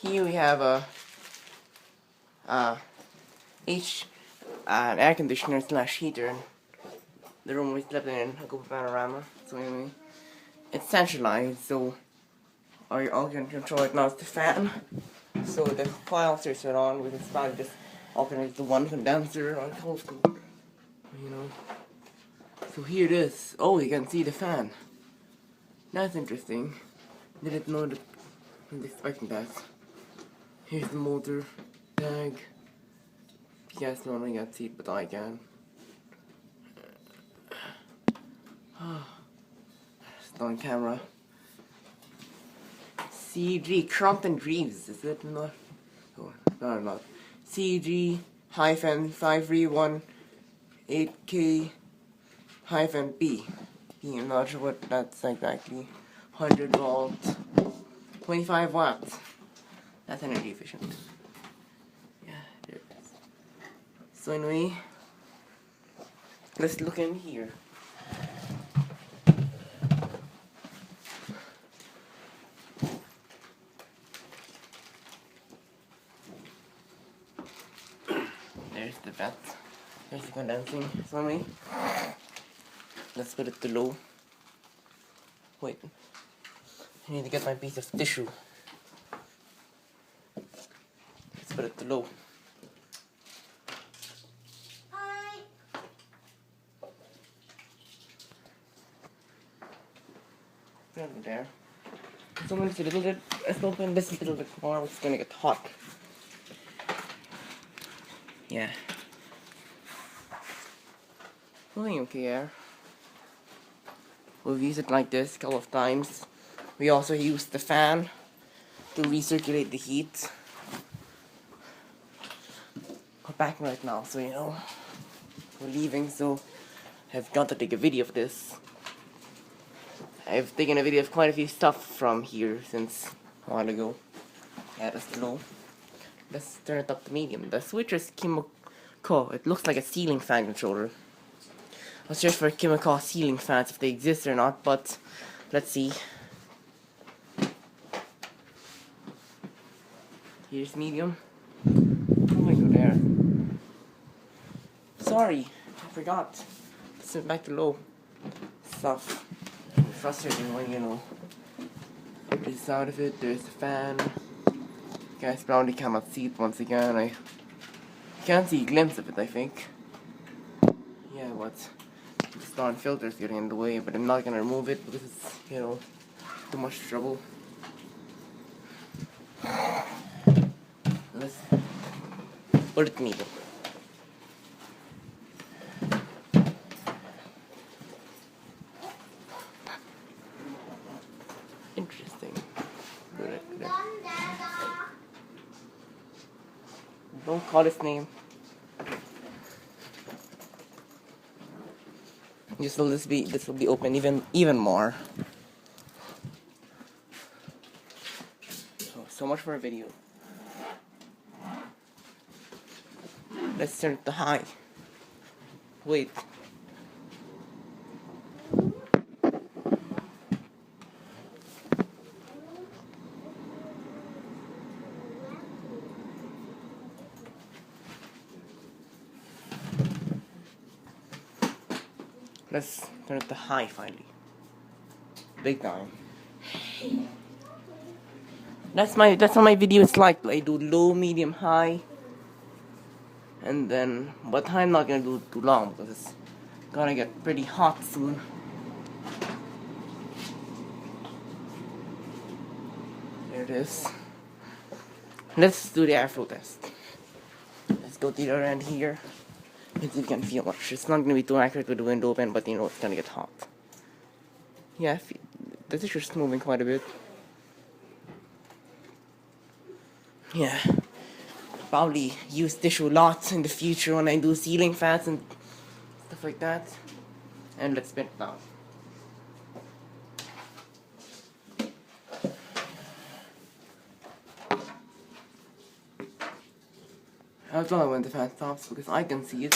here we have an air conditioner slash heater in the room we slept in Hakuba Panorama. So anyway, it's centralized, so all can control it now is the fan. So the file switch are on, we can probably just alternate the one condenser on cold school, you know. So here it is. Oh, you can see the fan. That's interesting. Didn't know that. Wasn't expecting that. Here's the motor tag. You guys don't really get to see it, but I can. It's on camera. CG Crompton Greaves, is it not? Oh, no, not. CG hyphen 5318K hyphen B. I'm not sure what that's exactly. 100 volts, 25 watts. That's energy efficient. Yeah, there it is. So anyway, let's look in here. There's the vent. There's the condensing. So anyway, let's put it to low. Wait, I need to get my piece of tissue. Let's put it to low. Put it there. So when it's a little bit, let's open this a little bit more. It's gonna get hot. Yeah. Feeling okay here. We've used it like this a couple of times. We also used the fan to recirculate the heat. We're back right now, so you know, we're leaving, so I've got to take a video of this. I've taken a video of quite a few stuff from here since a while ago. Yeah, that's low. Let's turn it up to medium. The switch is Kimukoh. It looks like a ceiling fan controller. I'll search for Kimukoh ceiling fans if they exist or not, but let's see. Here's medium. Oh, I go there. Sorry, I forgot. Let's turn back to low. Stuff. Frustrating when you know. There's the sound of it, there's the fan. You guys probably cannot see it once again. I can't see a glimpse of it, I think. Yeah, but the darn filter's getting in the way, but I'm not gonna remove it because it's, you know, too much trouble. Let's put it medium. Interesting. Good. Don't call his name. This will be open even more. So much for a video. Let's turn it to high. Wait. Let's turn it to high finally. Big time. That's how my videos like. I do low, medium, high. And then, but I'm not gonna do it too long because it's gonna get pretty hot soon. There it is. Let's do the airflow test. Let's go to the other end here. As you can feel much. It's not gonna be too accurate with the window open, but you know it's gonna get hot. Yeah, the tissue's moving quite a bit. Yeah. Probably use tissue lots in the future when I do ceiling fans and stuff like that. And let's spin it down. I'll tell you when the fan stops because I can see it.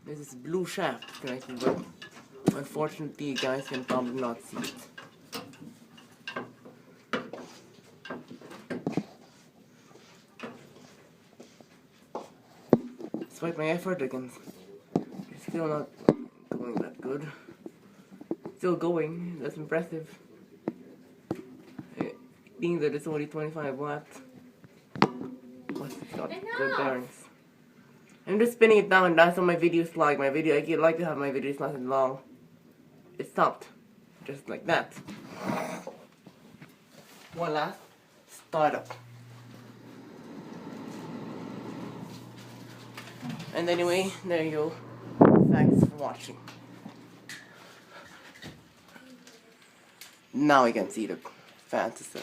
This is blue shaft connected, but unfortunately you guys can probably not see it. Despite my effort, it's still not going that good. Still going, that's impressive. Being that it's only 25 watts, but it's got good bearings. I'm just spinning it down, that's how my videos like. I like to have my videos nice and long. It stopped, just like that. One last startup. And anyway, there you go. Thanks for watching. Now we can see the fan system.